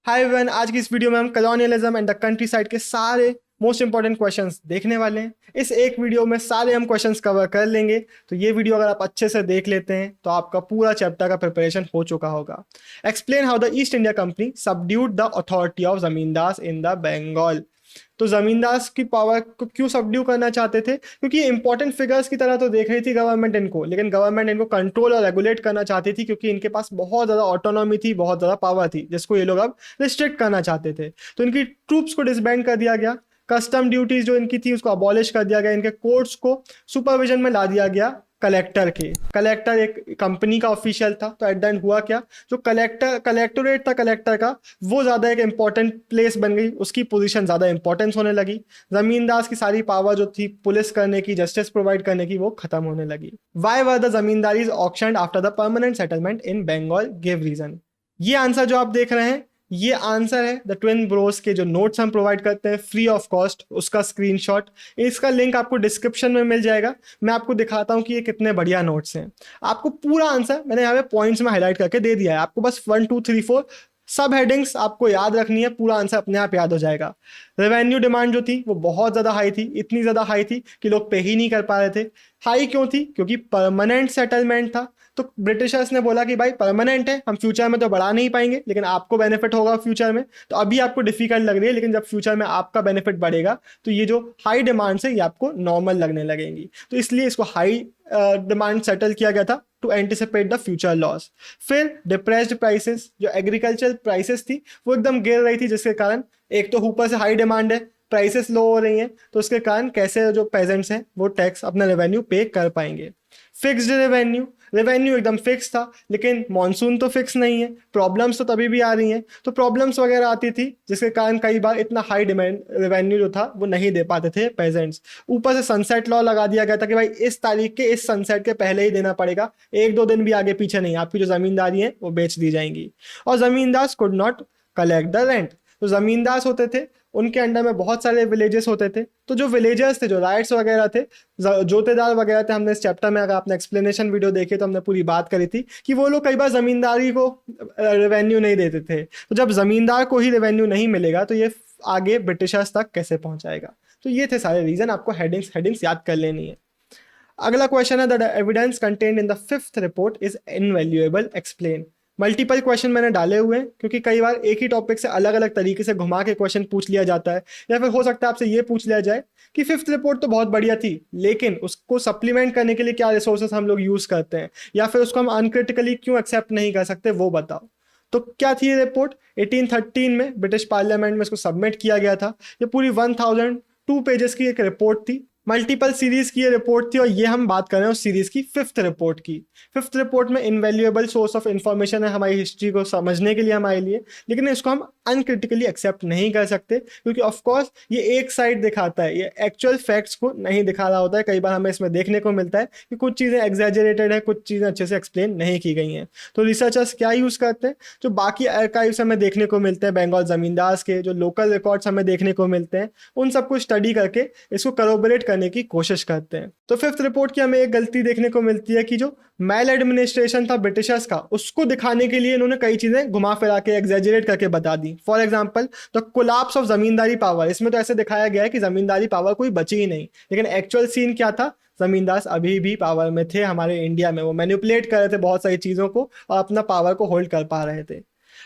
Hi everyone, आज की इस वीडियो में हम colonialism and the country side के सारे मोस्ट इंपॉर्टेंट क्वेश्चंस देखने वाले हैं। इस एक वीडियो में सारे हम क्वेश्चंस कवर कर लेंगे। तो ये वीडियो अगर आप अच्छे से देख लेते हैं तो आपका पूरा चैप्टर का प्रिपरेशन हो चुका होगा। Explain how the East India Company subdued the authority of zamindars in the Bengal. तो जमींदार की पावर को क्यों सबड्यू करना चाहते थे? क्योंकि इंपॉर्टेंट फिगर्स की तरह तो देख रही थी गवर्नमेंट इनको, लेकिन गवर्नमेंट इनको कंट्रोल और रेगुलेट करना चाहती थी क्योंकि इनके पास बहुत ज़्यादा ऑटोनॉमी थी, बहुत ज़्यादा पावर थी, जिसको ये लोग अब रिस्ट्रिक्ट करना चाहते थे। तो इनकी ट्रूप्स को डिसबैंड कर दिया गया, कस्टम ड्यूटीज जो इनकी थी उसको अबॉलिश कर दिया गया, इनके कोर्ट्स को सुपरविजन में ला दिया गया कलेक्टर के। कलेक्टर एक कंपनी का ऑफिशियल था, तो एट द एंड हुआ क्या, जो कलेक्टोरेट था कलेक्टर का, वो ज़्यादा एक इंपॉर्टेंट प्लेस बन गई, उसकी पोजीशन ज़्यादा इंपॉर्टेंस होने लगी। जमींदार की सारी पावर जो थी पुलिस करने की, जस्टिस प्रोवाइड करने की, वो खत्म होने लगी। Why were the zamindaris auctioned after the permanent settlement in Bengal give reason. ये आंसर जो आप देख रहे हैं, ये आंसर है द ट्विन ब्रोस के जो नोट्स हम प्रोवाइड करते हैं फ्री ऑफ कॉस्ट, उसका स्क्रीनशॉट। इसका लिंक आपको डिस्क्रिप्शन में मिल जाएगा। मैं आपको दिखाता हूँ कि ये कितने बढ़िया नोट्स हैं। आपको पूरा आंसर मैंने यहाँ पे पॉइंट्स में हाईलाइट करके दे दिया है, आपको बस 1 2 3 4 सब हेडिंग्स आपको याद रखनी है, पूरा आंसर अपने आप याद हो जाएगा। रेवेन्यू डिमांड जो थी वो बहुत ज़्यादा हाई थी, इतनी ज़्यादा हाई थी कि लोग पे ही नहीं कर पा रहे थे। हाई क्यों थी? क्योंकि परमानेंट सेटलमेंट था। तो ब्रिटिशर्स ने बोला कि भाई परमानेंट है, हम फ्यूचर में तो बढ़ा नहीं पाएंगे, लेकिन आपको बेनिफिट होगा फ्यूचर में। तो अभी आपको डिफिकल्ट लग रही है, लेकिन जब फ्यूचर में आपका बेनिफिट बढ़ेगा तो ये जो हाई डिमांड्स है ये आपको नॉर्मल लगने लगेंगी। तो इसलिए इसको हाई डिमांड सेटल किया गया था to anticipate the future loss. फिर डिप्रेस्ड प्राइसेस, जो एग्रीकल्चर प्राइसेस थी वो एकदम गिर रही थी, जिसके कारण एक तो ऊपर से हाई डिमांड है, प्राइसेस लो हो रही हैं, तो उसके कारण कैसे जो पेजेंट्स हैं वो टैक्स अपना रेवेन्यू पे कर पाएंगे। फिक्स्ड रेवेन्यू, रेवेन्यू एकदम फिक्स था, लेकिन मॉनसून तो फिक्स नहीं है, प्रॉब्लम्स तो तभी भी आ रही हैं। तो प्रॉब्लम्स वगैरह आती थी, जिसके कारण कई बार इतना हाई डिमांड रेवेन्यू जो था वो नहीं दे पाते थे पेजेंट्स। ऊपर से सनसेट लॉ लगा दिया गया था कि भाई इस तारीख के इस सनसेट के पहले ही देना पड़ेगा, 1 2 दिन भी आगे पीछे नहीं, आपकी जो जमींदारी है वो बेच दी जाएंगी। और जमींदार could not collect the rent. तो जमींदार होते थे, उनके अंडर में बहुत सारे विलेजेस होते थे। तो जो विलेजर्स थे, जो राइट्स वगैरह थे, जोतेदार वगैरह थे, हमने इस चैप्टर में अगर आपने एक्सप्लेनेशन वीडियो देखे तो हमने पूरी बात करी थी कि वो लोग कई बार जमींदारी को रेवेन्यू नहीं देते थे। तो जब जमींदार को ही रेवेन्यू नहीं मिलेगा तो ये आगे ब्रिटिशर्स तक कैसे पहुंचाएगा। तो ये थे सारे रीजन, आपको हेडिंग्स याद कर लेनी है। अगला क्वेश्चन है, the evidence contained in the 5th report is invaluable, explain. Multiple question मैंने डाले हुए हैं क्योंकि कई बार एक ही टॉपिक से अलग अलग तरीके से घुमा के क्वेश्चन पूछ लिया जाता है, या फिर हो सकता है आपसे ये पूछ लिया जाए कि 5th रिपोर्ट तो बहुत बढ़िया थी, लेकिन उसको सप्लीमेंट करने के लिए क्या रिसोर्सेस हम लोग यूज करते हैं, या फिर उसको हम अनक्रिटिकली क्यों एक्सेप्ट नहीं कर सकते, वो बताओ। तो क्या थी ये रिपोर्ट? 1813 में ब्रिटिश पार्लियामेंट में इसको सबमिट किया गया था। ये पूरी 1002 पेजेस की एक रिपोर्ट थी, मल्टीपल सीरीज की ये रिपोर्ट थी, और ये हम बात कर रहे हैं उस सीरीज की 5th रिपोर्ट की। 5th रिपोर्ट में इनवैल्यूएबल सोर्स ऑफ इंफॉर्मेशन है हमारी हिस्ट्री को समझने के लिए, हमारे लिए, लेकिन इसको हम अनक्रिटिकली एक्सेप्ट नहीं कर सकते क्योंकि ऑफ कोर्स ये एक साइड दिखाता है, ये एक्चुअल फैक्ट्स को नहीं दिखा रहा होता है। कई बार हमें इसमें देखने को मिलता है कि कुछ चीज़ें एग्जैजरेटेड है, कुछ चीज़ें अच्छे से एक्सप्लेन नहीं की गई हैं। तो रिसर्चर्स क्या यूज़ करते हैं, जो बाकी आर्काइव्स हमें देखने को मिलते हैं, बंगाल जमींदार के जो लोकल रिकॉर्ड्स हमें देखने को मिलते हैं, उन सबको स्टडी करके इसको करोबरेट करने की कोशिश करते हैं। तो 5th रिपोर्ट की हमें एक गलती देखने को मिलती है कि जो मैल एडमिनिस्ट्रेशन था ब्रिटिशर्स का, उसको दिखाने के लिए इन्होंने कई चीजें घुमा फिरा के एग्जैजरेट करके बता दी। For example the collapse of zamindari power, इसमें तो ऐसे दिखाया गया है कि जमींदारी पावर कोई बची ही नहीं, लेकिन एक्चुअल सीन क्या था, जमींदार अभी भी पावर में थे हमारे इंडिया में, वो मैनिपुलेट कर रहे थे बहुत सारी चीजों को और अपना पावर को होल्ड कर पा रहे थे।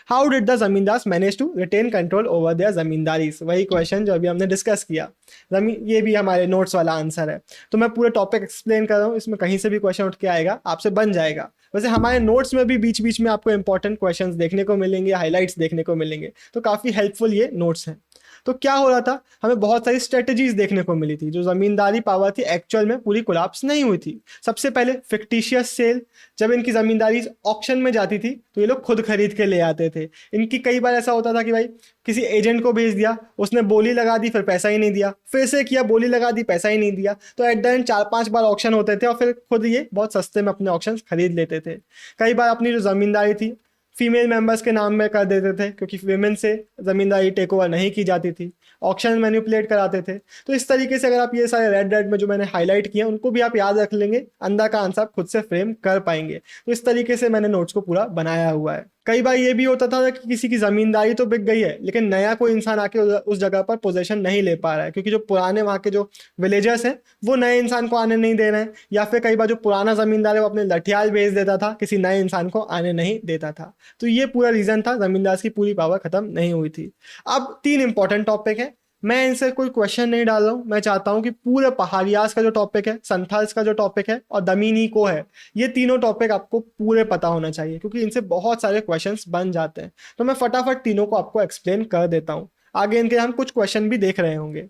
How did the zamindars manage to retain control over their zamindaris, वही क्वेश्चन जो अभी हमने डिस्कस किया। ये भी हमारे नोट्स वाला आंसर है। तो मैं पूरे टॉपिक एक्सप्लेन कर रहा हूँ, इसमें कहीं से भी क्वेश्चन उठ के आएगा, आपसे बन जाएगा। वैसे हमारे नोट्स में भी बीच बीच में आपको इंपॉर्टेंट क्वेश्चंस देखने को मिलेंगे, हाइलाइट्स देखने को मिलेंगे, तो काफ़ी हेल्पफुल ये नोट्स हैं। तो क्या हो रहा था, हमें बहुत सारी स्ट्रेटजीज देखने को मिली थी। जो जमींदारी पावर थी एक्चुअल में पूरी कोलैप्स नहीं हुई थी। सबसे पहले फिक्टिशियस सेल, जब इनकी जमींदारी ऑक्शन में जाती थी तो ये लोग खुद खरीद के ले आते थे। इनकी कई बार ऐसा होता था कि भाई किसी एजेंट को भेज दिया, उसने बोली लगा दी, फिर पैसा ही नहीं दिया, फिर से किया, बोली लगा दी, पैसा ही नहीं दिया, तो at the end 4-5 bar auction होते थे और फिर खुद ये बहुत सस्ते में अपने ऑक्शन खरीद लेते थे। कई बार अपनी जो जमींदारी थी फीमेल मेंबर्स के नाम में कर देते थे क्योंकि विमेन से ज़मींदारी टेक ओवर नहीं की जाती थी, ऑक्शन मैनिपुलेट कराते थे। तो इस तरीके से अगर आप ये सारे रेड में जो मैंने हाईलाइट किए उनको भी आप याद रख लेंगे, अंदर का आंसर आप खुद से फ्रेम कर पाएंगे। तो इस तरीके से मैंने नोट्स को पूरा बनाया हुआ है। कई बार ये भी होता था कि किसी की जमींदारी तो बिक गई है लेकिन नया कोई इंसान आके उस जगह पर पोजीशन नहीं ले पा रहा है, क्योंकि जो पुराने वहाँ के जो विलेजर्स हैं वो नए इंसान को आने नहीं दे रहे हैं, या फिर कई बार जो पुराना जमींदार है वो अपने लठियाल भेज देता था, किसी नए इंसान को आने नहीं देता था। तो ये पूरा रीजन था, जमींदार की पूरी पावर खत्म नहीं हुई थी। अब 3 इंपॉर्टेंट टॉपिक है, मैं इनसे कोई क्वेश्चन नहीं डाल रहा हूँ, मैं चाहता हूँ कि पूरे पहाड़ियास का जो टॉपिक है, संथाल्स का जो टॉपिक है और दमीनी को है, ये तीनों टॉपिक आपको पूरे पता होना चाहिए, क्योंकि इनसे बहुत सारे क्वेश्चंस बन जाते हैं। तो मैं फटाफट तीनों को आपको एक्सप्लेन कर देता हूँ, आगे इनके हम कुछ क्वेश्चन भी देख रहे होंगे।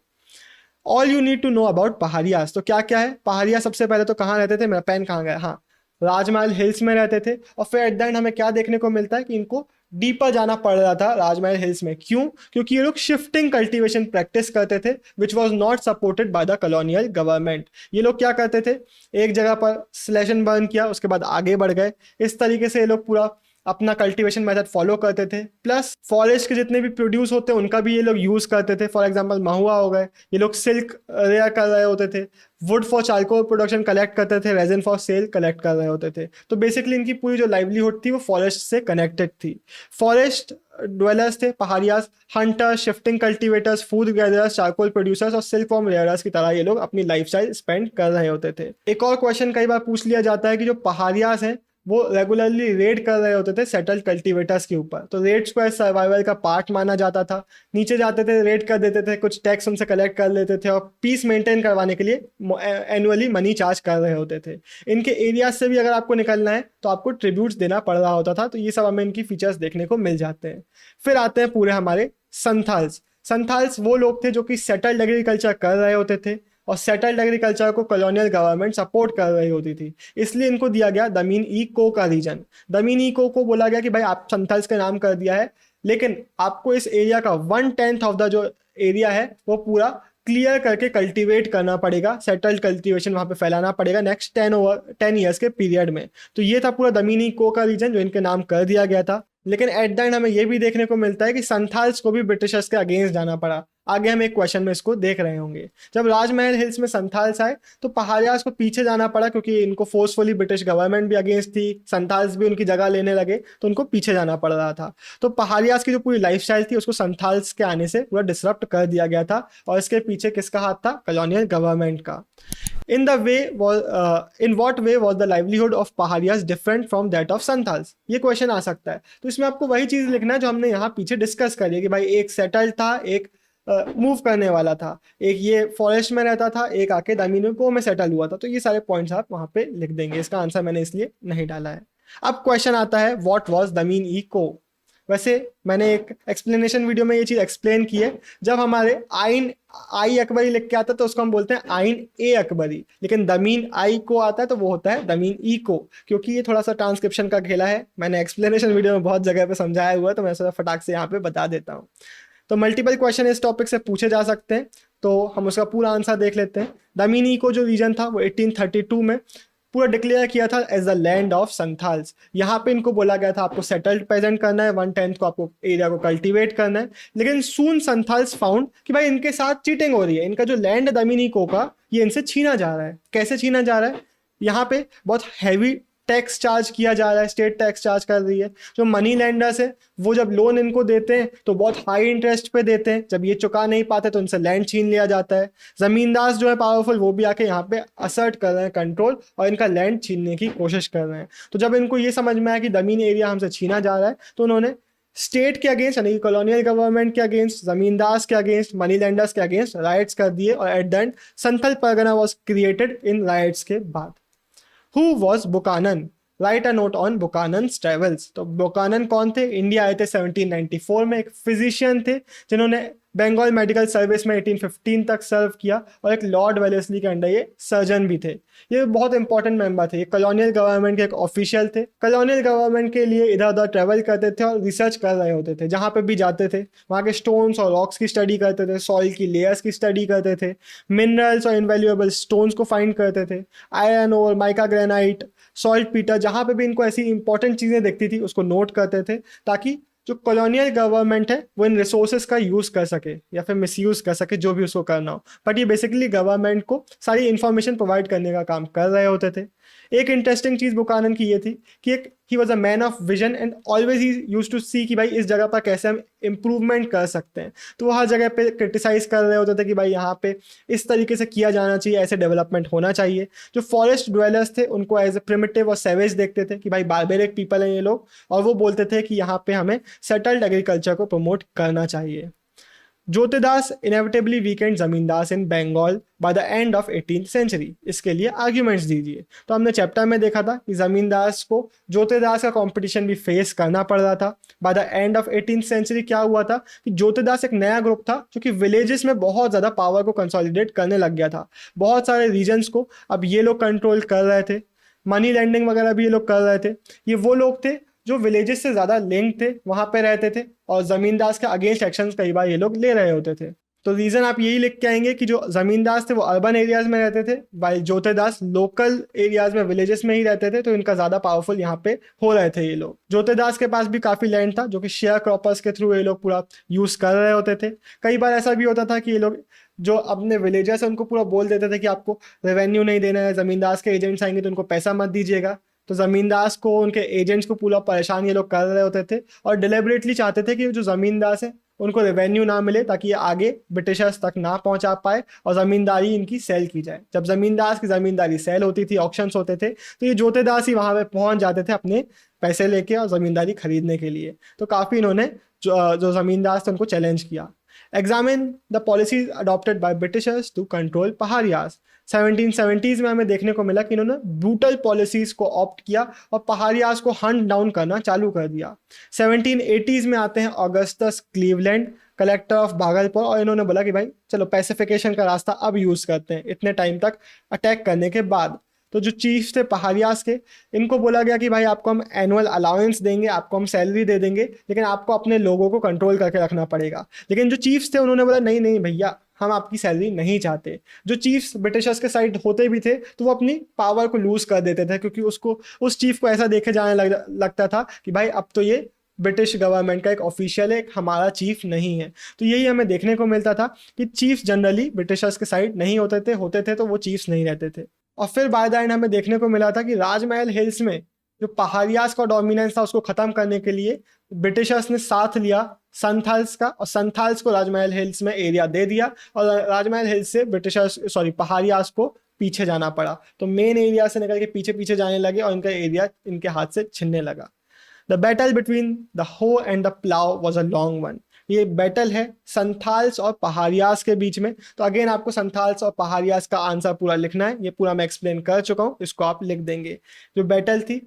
All you need to know about Paharias. तो क्या क्या है पहाड़िया? सबसे पहले तो कहाँ रहते थे, मेरा पेन कहाँ गया, हाँ, राजमहल हिल्स में रहते थे। और फिर एट द एंड हमें क्या देखने को मिलता है कि इनको डीपर जाना पड़ रहा था राजमहल हिल्स में। क्यों? क्योंकि ये लोग शिफ्टिंग कल्टीवेशन प्रैक्टिस करते थे which was not supported by the colonial government. ये लोग क्या करते थे, एक जगह पर स्लैश एंड बर्न किया, उसके बाद आगे बढ़ गए। इस तरीके से ये लोग पूरा अपना कल्टीवेशन मेथड फॉलो करते थे। प्लस फॉरेस्ट के जितने भी प्रोड्यूस होते हैं उनका भी ये लोग यूज करते थे। फॉर एग्जांपल महुआ हो गए, ये लोग सिल्क रेयर कर रहे होते थे, would for charcoal production collect करते थे, रेजिन फॉर सेल कलेक्ट कर रहे होते थे। तो बेसिकली इनकी पूरी जो लाइवलीहुड थी वो फॉरेस्ट से कनेक्टेड थी। फॉरेस्ट ड्वेलर्स थे Paharias, hunters, shifting cultivators, food gatherers, charcoal producers और सिल्क फॉर्म रेयरर्स की तरह ये लोग अपनी लाइफस्टाइल स्पेंड कर रहे होते थे। एक और क्वेश्चन कई बार पूछ लिया जाता है कि जो पहाड़ियास हैं वो रेगुलरली रेड कर रहे होते थे सेटल्ड कल्टीवेटर्स के ऊपर, तो रेड्स को सर्वाइवल का पार्ट माना जाता था। नीचे जाते थे, रेड कर देते थे, कुछ टैक्स उनसे कलेक्ट कर लेते थे और पीस मेंटेन करवाने के लिए एनुअली मनी चार्ज कर रहे होते थे। इनके एरियाज से भी अगर आपको निकलना है तो आपको ट्रिब्यूट्स देना पड़ रहा होता था। तो ये सब हमें इनकी फीचर्स देखने को मिल जाते हैं। फिर आते हैं पूरे हमारे संथाल्स। संथाल्स वो लोग थे जो कि सेटल्ड एग्रीकल्चर कर रहे होते थे और सेटल्ड एग्रीकल्चर को कॉलोनियल गवर्नमेंट सपोर्ट कर रही होती थी, इसलिए इनको दिया गया दमीन ई को का रीजन। दमीन ई को बोला गया कि भाई आप संथाल्स का नाम कर दिया है, लेकिन आपको इस एरिया का 1/10 ऑफ द जो एरिया है वो पूरा क्लियर करके कल्टीवेट करना पड़ेगा, सेटल्ड कल्टीवेशन वहां पे फैलाना पड़ेगा नेक्स्ट 10 ईयर्स के पीरियड में। तो ये था पूरा दमीनी को का रीजन जो इनके नाम कर दिया गया था। लेकिन एट द एंड हमें ये भी देखने को मिलता है कि संथाल्स को भी ब्रिटिशर्स के अगेंस्ट जाना पड़ा। आगे हम एक क्वेश्चन में इसको देख रहे होंगे। जब राजमहल हिल्स में संथाल्स आए तो पहाड़ियास को पीछे जाना पड़ा, क्योंकि इनको फोर्सफुली ब्रिटिश गवर्नमेंट भी अगेंस्ट थी, संथाल्स भी उनकी जगह लेने लगे, तो उनको पीछे जाना पड़ रहा था। तो पहाड़ियास की जो पूरी लाइफस्टाइल थी उसको संथाल्स के आने से पूरा डिसरप्ट कर दिया गया था, और इसके पीछे किसका हाथ था? कॉलोनियल गवर्नमेंट का। In what way was the livelihood of पहाड़ियास different from that of Santhals? ये क्वेश्चन आ सकता है। तो इसमें आपको वही चीज लिखना है जो हमने यहाँ पीछे डिस्कस करी है कि भाई एक सेटल था, एक मूव करने वाला था, एक ये फॉरेस्ट में रहता था, एक आके दमीन को में सेटल हुआ था। तो ये सारे पॉइंट्स आप वहां पे लिख देंगे। इसका आंसर मैंने इसलिए नहीं डाला है। अब क्वेश्चन आता है व्हाट वाज दमीन ई को। वैसे मैंने एक एक्सप्लेनेशन वीडियो में ये चीज एक्सप्लेन की है। जब हमारे आइन आई अकबरी लिख के आता है तो उसको हम बोलते हैं आइन ए अकबरी, लेकिन दमीन आई को आता है तो वो होता है दमीन ई को, क्योंकि ये थोड़ा सा ट्रांसक्रिप्शन का खेला है। मैंने एक्सप्लेनेशन वीडियो में बहुत जगह पे समझाया हुआ है, तो मैं थोड़ा फटाक से यहाँ पे बता देता हूँ। तो मल्टीपल क्वेश्चन इस टॉपिक से पूछे जा सकते हैं, तो हम उसका पूरा आंसर देख लेते हैं। दमीन ई को जो रीजन था वो 1832 में पूरा डिक्लेयर किया था as the land of Santhals. यहाँ पे इनको बोला गया था आपको सेटल्ड प्रेजेंट करना है, 1/10 को आपको एरिया को कल्टीवेट करना है। लेकिन सून संथाल्स फाउंड कि भाई इनके साथ चीटिंग हो रही है, इनका जो लैंड दमीनी को का ये इनसे छीना जा रहा है। कैसे छीना जा रहा है? यहाँ पे बहुत हैवी टैक्स चार्ज किया जा रहा है, स्टेट टैक्स चार्ज कर रही है। जो मनी लैंडर्स है वो जब लोन इनको देते हैं तो बहुत हाई इंटरेस्ट पे देते हैं, जब ये चुका नहीं पाते तो उनसे लैंड छीन लिया जाता है। जमींदार जो है पावरफुल वो भी आके यहाँ पे असर्ट कर रहे हैं कंट्रोल और इनका लैंड छीनने की कोशिश कर रहे हैं। तो जब इनको ये समझ में आया कि जमीन एरिया हमसे छीना जा रहा है तो उन्होंने स्टेट के अगेंस्ट यानी कि कॉलोनियल गवर्नमेंट के अगेंस्ट, जमींदार के अगेंस्ट, मनी लैंडर्स के अगेंस्ट राइट्स कर दिए। और at the end Santhal Pargana was created in rights के बाद। Who was Buchanan? Write a note on Buchanan's travels. तो बुकानन कौन थे? इंडिया आए थे 1794 में, एक फिजिशियन थे जिन्होंने बंगाल मेडिकल सर्विस में 1815 तक सर्व किया, और एक लॉर्ड वेलेस्ली के अंडर ये सर्जन भी थे। ये बहुत इंपॉर्टेंट मेंबर थे। ये कॉलोनियल गवर्नमेंट के एक ऑफिशियल थे। कॉलोनियल गवर्नमेंट के लिए इधर उधर ट्रेवल करते थे और रिसर्च कर रहे होते थे। जहाँ पे भी जाते थे वहाँ के स्टोन्स और रॉक्स की स्टडी करते थे, सॉइल की लेयर्स की स्टडी करते थे, मिनरल्स और इनवैल्यूएबल स्टोन्स को फाइंड करते थे, iron ore, mica granite, saltpetre, जहाँ पे भी इनको ऐसी इंपॉर्टेंट चीज़ें दिखती थी उसको नोट करते थे, ताकि जो कॉलोनियल गवर्नमेंट है वो इन रिसोर्सेज का यूज कर सके या फिर मिसयूज कर सके, जो भी उसको करना हो। बट ये बेसिकली गवर्नमेंट को सारी इंफॉर्मेशन प्रोवाइड करने का काम कर रहे होते थे। एक इंटरेस्टिंग चीज बुकानन की ये थी कि एक ही was a man of vision and always he use to see कि भाई इस जगह पर कैसे हम इम्प्रूवमेंट कर सकते हैं। तो वो हर जगह पे क्रिटिसाइज कर रहे होते थे कि भाई यहाँ पे इस तरीके से किया जाना चाहिए, ऐसे डेवलपमेंट होना चाहिए। जो फॉरेस्ट ड्वेलर्स थे उनको एज ए प्रिमिटिव और सेवेज देखते थे कि भाई बारबेरिक पीपल हैं ये लोग, और वो बोलते थे कि यहाँ पे हमें सेटल्ड एग्रीकल्चर को प्रमोट करना चाहिए। Jotedars inevitably weakened zamindars in Bengal by the end of 18th century. इसके लिए आर्ग्यूमेंट्स दीजिए। तो हमने चैप्टर में देखा था कि जमींदास को ज्योतिदास का कंपटीशन भी फेस करना पड़ रहा था। By the end of 18th century क्या हुआ था कि ज्योतिदास एक नया ग्रुप था जो कि विलेजेस में बहुत ज़्यादा पावर को कंसोलिडेट करने लग गया था। बहुत सारे रीजन्स को अब ये लोग कंट्रोल कर रहे थे, मनी लैंडिंग वगैरह भी ये लोग कर रहे थे। ये वो लोग थे जो विलेजेस से ज़्यादा लिंक थे, वहाँ पे रहते थे, और ज़मींदास के अगेंस्ट एक्शंस कई बार ये लोग ले रहे होते थे। तो रीज़न आप यही लिख के आएंगे कि जो ज़मींदास थे वो अर्बन एरियाज़ में रहते थे, वाइल ज्योतिदास लोकल एरियाज़ में विलेजेस में ही रहते थे, तो इनका ज़्यादा पावरफुल यहाँ पे हो रहे थे ये लोग। ज्योतिदास के पास भी काफ़ी लैंड था जो कि शेयर क्रॉपर्स के थ्रू ये लोग पूरा यूज़ कर रहे होते थे। कई बार ऐसा भी होता था कि ये लोग जो अपने विलेजर्स हैं उनको पूरा बोल देते थे कि आपको रेवेन्यू नहीं देना है, ज़मींदास के एजेंट्स आएंगे तो उनको पैसा मत दीजिएगा। तो ज़मींदास को, उनके एजेंट्स को पूरा परेशान ये लोग कर रहे होते थे, और डिलिबरेटली चाहते थे कि जो ज़मींदास है उनको रेवेन्यू ना मिले ताकि ये आगे ब्रिटिशर्स तक ना पहुंचा पाए और ज़मींदारी इनकी सेल की जाए। जब ज़मींदास की ज़मींदारी सेल होती थी, ऑक्शंस होते थे, तो ये ज्योतिदास ही वहाँ पे पहुंच जाते थे अपने पैसे लेके और ज़मींदारी खरीदने के लिए। तो काफ़ी इन्होंने जो ज़मींदास थे उनको चैलेंज किया। Examine the policies adopted by Britishers to control Paharias. 1770s में हमें देखने को मिला कि इन्होंने ब्रूटल पॉलिसीज को ऑप्ट किया और पहाड़ियास को हंट डाउन करना चालू कर दिया। 1780s में आते हैं Augustus Cleveland, collector of Bhagalpur, और इन्होंने बोला कि भाई चलो पैसिफिकेशन का रास्ता अब यूज़ करते हैं इतने टाइम तक अटैक करने के बाद। तो जो चीफ्स थे पहाड़ियास के, इनको बोला गया कि भाई आपको हम एनुअल अलाउंस देंगे, आपको हम सैलरी दे देंगे, लेकिन आपको अपने लोगों को कंट्रोल करके रखना पड़ेगा। लेकिन जो चीफ्स थे उन्होंने बोला नहीं नहीं भैया, हम आपकी सैलरी नहीं चाहते। जो चीफ्स ब्रिटिशर्स के साइड होते भी थे तो वो अपनी पावर को लूज कर देते थे, क्योंकि उस चीफ को ऐसा देखे जाने लगता था कि भाई अब तो ये ब्रिटिश गवर्नमेंट का एक ऑफिशियल है, एक हमारा चीफ नहीं है। तो यही हमें देखने को मिलता था कि चीफ जनरली ब्रिटिशर्स के साइड नहीं होते थे तो वो चीफ्स नहीं रहते थे। और फिर बाय द एंड हमें देखने को मिला था कि राजमहल हिल्स में जो पहाड़ियास का डोमिनेंस था उसको खत्म करने के लिए ब्रिटिशर्स ने साथ लिया संथाल्स का, और संथाल्स को राजमहल हिल्स में एरिया दे दिया, और राजमहल हिल्स से पहाड़ियास को पीछे जाना पड़ा। तो मेन एरिया से निकल के पीछे पीछे जाने लगे और इनका एरिया इनके हाथ से छिनने लगा। द बैटल बिटवीन द हो and the plough was a long one. ये बैटल है संथाल्स और पहाड़ियास के बीच में। तो अगेन आपको संथाल्स और पहाड़ियास का आंसर पूरा लिखना है, ये पूरा मैं एक्सप्लेन कर चुका हूँ, इसको आप लिख देंगे। जो बैटल थी,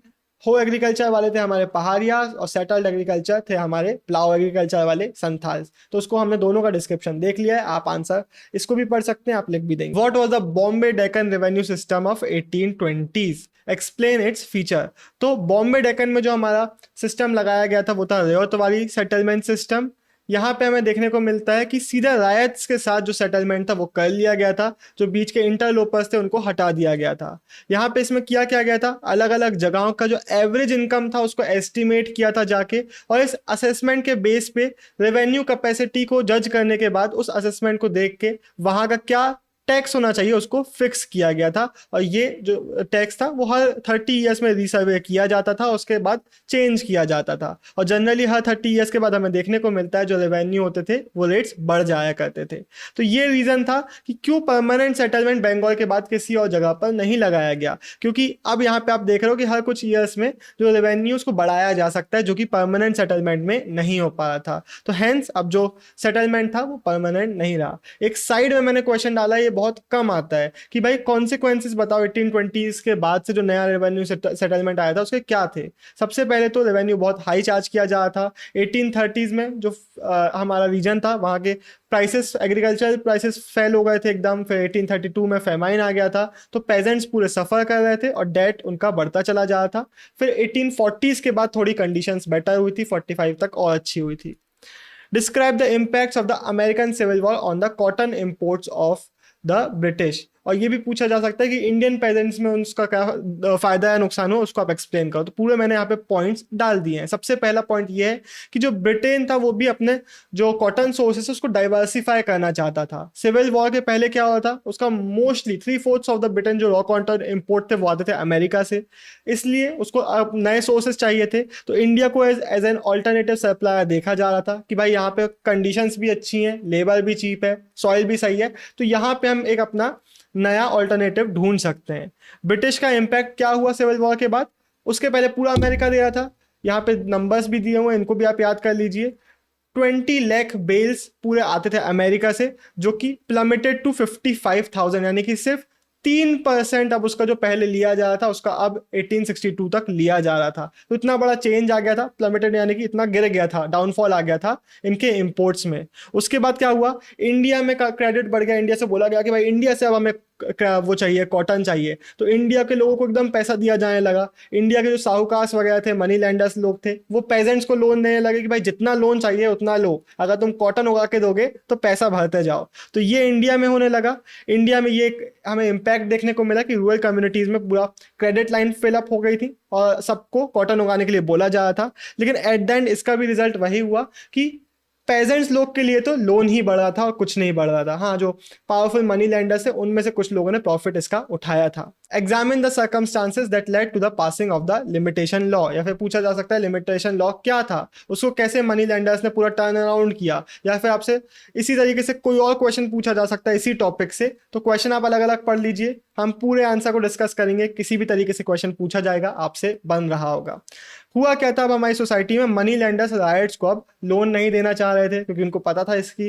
हो एग्रीकल्चर वाले थे हमारे पहाड़ियास और सेटल्ड एग्रीकल्चर थे हमारे प्लाव एग्रीकल्चर वाले संथाल्स। तो उसको हमने दोनों का डिस्क्रिप्शन देख लिया है, आप आंसर इसको भी पढ़ सकते हैं, आप लिख भी देंगे। What was the Bombay Deccan revenue system of 1820? Explain its feature. तो बॉम्बे डेक्कन में जो हमारा सिस्टम लगाया गया था वो था रेवतवारी सेटलमेंट सिस्टम। यहाँ पे हमें देखने को मिलता है कि सीधा रायट्स के साथ जो सेटलमेंट था वो कर लिया गया था, जो बीच के इंटरलोपर्स थे उनको हटा दिया गया था। यहाँ पे इसमें किया गया था, अलग अलग जगहों का जो एवरेज इनकम था उसको एस्टिमेट किया था जाके, और इस असेसमेंट के बेस पे रेवेन्यू कैपेसिटी को जज करने के बाद उस असेसमेंट को देख के वहाँ का क्या टैक्स होना चाहिए उसको फिक्स किया गया था। और ये जो टैक्स था वो हर 30 ईयर्स में रीसर्वे किया जाता था, उसके बाद चेंज किया जाता था। और जनरली हर 30 ईयर्स के बाद हमें देखने को मिलता है जो रेवेन्यू होते थे वो रेट्स बढ़ जाया करते थे। तो ये रीज़न था कि क्यों परमानेंट सेटलमेंट बंगाल के बाद किसी और जगह पर नहीं लगाया गया, क्योंकि अब यहाँ पे आप देख रहे हो कि हर कुछ ईयर्स में जो रेवेन्यू उसको बढ़ाया जा सकता है, जो कि परमानेंट सेटलमेंट में नहीं हो पा रहा था। तो हैंस अब जो सेटलमेंट था वो परमानेंट नहीं रहा। एक साइड में मैंने क्वेश्चन डाला, ये बहुत कम आता है कि भाई कॉन्सिक्वेंसेस बताओ 1820 के बाद से जो नया रेवेन्यू सेटलमेंट आया था उसके क्या थे। सबसे पहले तो रेवेन्यू बहुत हाई चार्ज किया जा रहा था। 1830s में जो हमारा रीजन था वहाँ के प्राइसेस, एग्रीकल्चर प्राइसेस फेल हो गए थे एकदम। फिर 1832 में फेमाइन आ गया था, तो पेजेंट्स पूरे सफ़र कर रहे थे और डेट उनका बढ़ता चला जा रहा था। फिर 1840s के बाद थोड़ी कंडीशंस बेटर हुई थी, 45 तक और अच्छी हुई थी। Describe the impacts of the American civil war on the cotton imports of the British. और ये भी पूछा जा सकता है कि इंडियन पेजेंट्स में उसका क्या फायदा या नुकसान हो, उसको आप एक्सप्लेन करो। तो पूरे मैंने यहाँ पे पॉइंट्स डाल दिए हैं। सबसे पहला पॉइंट ये है कि जो ब्रिटेन था वो भी अपने जो कॉटन सोर्सेस उसको डाइवर्सिफाई करना चाहता था। सिविल वॉर के पहले क्या हुआ था, उसका मोस्टली 3/4 ऑफ द ब्रिटेन जो रॉ कॉटन इंपोर्ट थे वो आते थे अमेरिका से, इसलिए उसको अब नए सोर्सेस चाहिए थे। तो इंडिया को एज एन ऑल्टरनेटिव सप्लायर देखा जा रहा था कि भाई यहाँ पे कंडीशंस भी अच्छी हैं, लेबर भी चीप है, सॉइल भी सही है, तो यहाँ पे हम एक अपना नया ऑल्टरनेटिव ढूंढ सकते हैं। ब्रिटिश का इम्पैक्ट क्या हुआ सिविल वॉर के बाद, उसके पहले पूरा अमेरिका दे रहा था। यहाँ पे नंबर्स भी दिए हुए हैं, इनको भी आप याद कर लीजिए। 20 लाख बेल्स पूरे आते थे अमेरिका से, जो कि प्लमेटेड टू 55,000, यानी कि सिर्फ 3% अब उसका जो पहले लिया जा रहा था उसका अब 1862 तक लिया जा रहा था। तो इतना बड़ा चेंज आ गया था, प्लमेटेड यानी कि इतना गिर गया था, डाउनफॉल आ गया था इनके इंपोर्ट्स में। उसके बाद क्या हुआ, इंडिया में क्रेडिट बढ़ गया, इंडिया से बोला गया कि भाई इंडिया से अब हमें वो चाहिए, कॉटन चाहिए। तो इंडिया के लोगों को एकदम पैसा दिया जाने लगा। इंडिया के जो साहूकार वगैरह थे, मनी लैंडर्स लोग थे, वो पेजेंट्स को लोन देने लगे कि भाई जितना लोन चाहिए उतना लो, अगर तुम कॉटन उगा के दोगे तो पैसा भरते जाओ। तो ये इंडिया में होने लगा। इंडिया में ये हमें इम्पैक्ट देखने को मिला कि रूरल कम्युनिटीज में पूरा क्रेडिट लाइन फिलअप हो गई थी और सबको कॉटन उगाने के लिए बोला जा रहा था। लेकिन एट द एंड इसका भी रिजल्ट वही हुआ कि पेजेंट्स लोग के लिए तो लोन ही बढ़ रहा था और कुछ नहीं बढ़ रहा था। हाँ, जो पावरफुल मनी लैंडर्स है उनमें से कुछ लोगों ने प्रॉफिट इसका उठाया था। Examine the circumstances that led to the passing of the limitation law, या फिर पूछा जा सकता है लिमिटेशन लॉ क्या था, उसको कैसे मनी लैंडर्स ने पूरा टर्न अराउंड किया, या फिर आपसे इसी तरीके से कोई और क्वेश्चन पूछा जा सकता है इसी टॉपिक से। तो क्वेश्चन आप अलग अलग पढ़ लीजिए, हम पूरे आंसर को डिस्कस करेंगे। किसी भी तरीके से क्वेश्चन पूछा जाएगा आपसे बन रहा होगा। हुआ क्या था, अब हमारी सोसाइटी में मनी लैंडर्स राइट्स को अब लोन नहीं देना चाह रहे थे, क्योंकि उनको पता था इसकी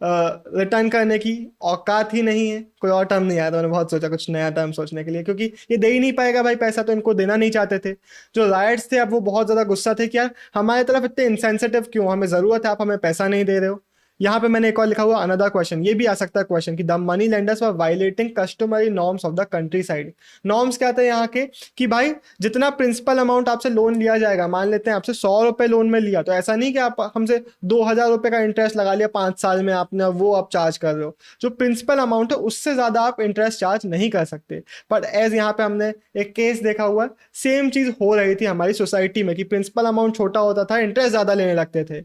रिटर्न करने की औकात ही नहीं है। कोई और टर्म नहीं आया था, मैंने बहुत सोचा कुछ नया टर्म सोचने के लिए, क्योंकि ये दे ही नहीं पाएगा भाई पैसा, तो इनको देना नहीं चाहते थे। जो राइट्स थे अब वो बहुत ज़्यादा गुस्सा थे कि यार हमारे तरफ इतने इंसेंसिटिव क्यों, हमें ज़रूरत है, आप हमें पैसा नहीं दे रहे हो। यहाँ पे मैंने एक और लिखा हुआ अनदर क्वेश्चन, ये भी आ सकता है क्वेश्चन कि the money lenders were violating customary norms of the country side. Norms क्या थे यहाँ के कि भाई जितना प्रिंसिपल अमाउंट आपसे लोन लिया जाएगा, मान लेते हैं आपसे 100 रुपये लोन में लिया, तो ऐसा नहीं कि आप हमसे 2,000 रुपये का इंटरेस्ट लगा लिया 5 साल में आपने, वो आप चार्ज कर रहे हो। जो प्रिंसिपल अमाउंट है उससे ज़्यादा आप इंटरेस्ट चार्ज नहीं कर सकते। बट एज यहाँ पे हमने एक केस देखा हुआ, सेम चीज़ हो रही थी हमारी सोसाइटी में कि प्रिंसिपल अमाउंट छोटा होता था, इंटरेस्ट ज़्यादा लेने लगते थे।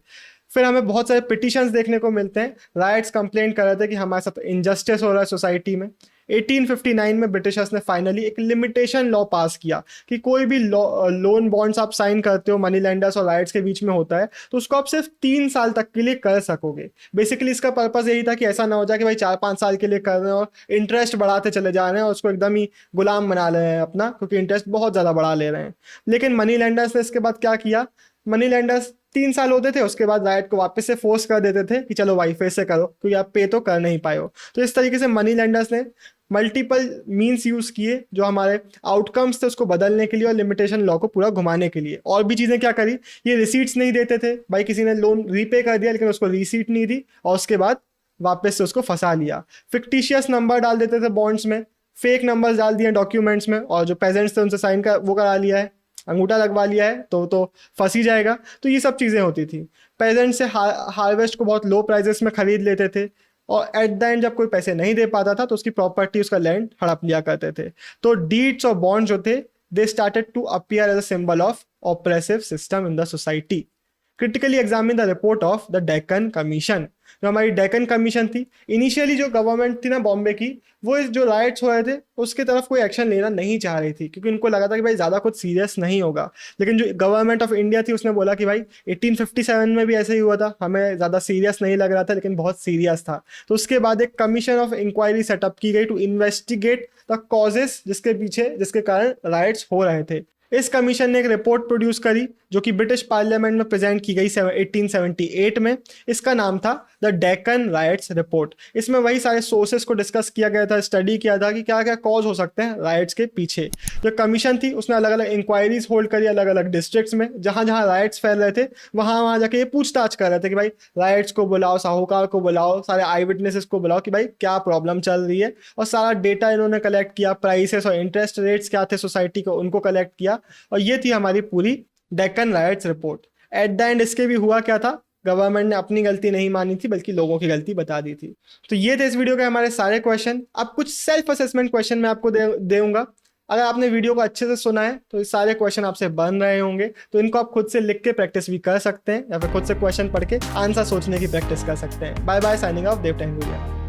फिर हमें बहुत सारे पिटिशंस देखने को मिलते हैं, राइट्स कंप्लेन कर रहे थे कि हमारे साथ इनजस्टिस हो रहा है सोसाइटी में। 1859 में ब्रिटिशर्स ने फाइनली एक लिमिटेशन लॉ पास किया कि कोई भी लोन बॉन्ड्स आप साइन करते हो मनी लैंडर्स और राइट्स के बीच में होता है, तो उसको आप सिर्फ 3 साल तक के लिए कर सकोगे। बेसिकली इसका पर्पस यही था कि ऐसा ना हो जाए कि भाई 4-5 साल के लिए कर रहे हैं और इंटरेस्ट बढ़ाते चले जा रहे हैं और उसको एकदम ही गुलाम बना ले रहे हैं अपना, क्योंकि इंटरेस्ट बहुत ज़्यादा बढ़ा ले रहे हैं। लेकिन मनी लैंडर्स ने इसके बाद क्या किया, मनी लैंडर्स 3 साल होते थे, उसके बाद राइट को वापस से फोर्स कर देते थे कि चलो भाई फिर से करो, क्योंकि आप पे तो कर नहीं पाए हो। तो इस तरीके से मनी लैंडर्स ने मल्टीपल मीन्स यूज किए जो हमारे आउटकम्स थे उसको बदलने के लिए और लिमिटेशन लॉ को पूरा घुमाने के लिए। और भी चीज़ें क्या करी, ये रिसीट्स नहीं देते थे भाई, किसी ने लोन रीपे कर दिया लेकिन उसको रिसीट नहीं दी और उसके बाद वापस से उसको फंसा लिया। फिक्टिशियस नंबर डाल देते थे बॉन्ड्स में, फेक नंबर्स डाल दिए डॉक्यूमेंट्स में, और जो पेजेंट्स थे उनसे साइन का वो करा लिया है, अंगूठा लगवा लिया है, तो फंस ही जाएगा। तो ये सब चीज़ें होती थी। पेजेंट से हार्वेस्ट को बहुत लो प्राइजेस में खरीद लेते थे और एट द एंड जब कोई पैसे नहीं दे पाता था तो उसकी प्रॉपर्टी, उसका लैंड हड़प लिया करते थे। तो डीड्स और बॉन्ड्स जो थे they started to appear as a symbol of oppressive system in the society. Critically examine the report of the Deccan commission. जो हमारी डेक्कन कमीशन थी, इनिशियली जो गवर्नमेंट थी ना बॉम्बे की, वो इस जो राइट्स हो रहे थे उसके तरफ कोई एक्शन लेना नहीं चाह रही थी, क्योंकि उनको लगा था कि भाई ज़्यादा कुछ सीरियस नहीं होगा। लेकिन जो गवर्नमेंट ऑफ इंडिया थी उसने बोला कि भाई 1857 में भी ऐसे ही हुआ था, हमें ज़्यादा सीरियस नहीं लग रहा था लेकिन बहुत सीरियस था। तो उसके बाद एक कमीशन ऑफ इंक्वायरी सेटअप की गई टू इन्वेस्टिगेट द कॉजेस जिसके कारण राइट्स हो रहे थे। इस कमीशन ने एक रिपोर्ट प्रोड्यूस करी जो कि ब्रिटिश पार्लियामेंट में प्रेजेंट की गई 1878 में। इसका नाम था द डेक्कन राइट्स रिपोर्ट। इसमें वही सारे सोर्सेस को डिस्कस किया गया था, स्टडी किया था कि क्या क्या कॉज हो सकते हैं राइट्स के पीछे। जो कमीशन थी उसने अलग अलग इंक्वायरीज होल्ड करी अलग अलग डिस्ट्रिक्ट्स में, जहाँ जहाँ राइट्स फैल रहे थे वहाँ जाके ये पूछताछ कर रहे थे कि भाई राइट्स को बुलाओ, साहूकार को बुलाओ, सारे आई विटनेसेस को बुलाओ कि भाई क्या प्रॉब्लम चल रही है। और सारा डेटा इन्होंने कलेक्ट किया, प्राइसेस और इंटरेस्ट रेट्स क्या थे सोसाइटी को, उनको कलेक्ट किया, और ये थी हमारी पूरी Deccan rights report. At the end इसके भी हुआ क्या था, गवर्नमेंट ने अपनी गलती नहीं मानी थी बल्कि लोगों की गलती बता दी थी। तो ये थे इस वीडियो के हमारे सारे क्वेश्चन। अब कुछ सेल्फ असेसमेंट क्वेश्चन मैं आपको दूंगा। अगर आपने वीडियो को अच्छे से सुना है तो ये सारे क्वेश्चन आपसे बन रहे होंगे, तो इनको आप खुद से लिख के प्रैक्टिस भी कर सकते हैं या फिर खुद से क्वेश्चन पढ़ के आंसर सोचने की प्रैक्टिस कर सकते हैं। बाय बाय, साइनिंग ऑफ, देव टहलुरिया।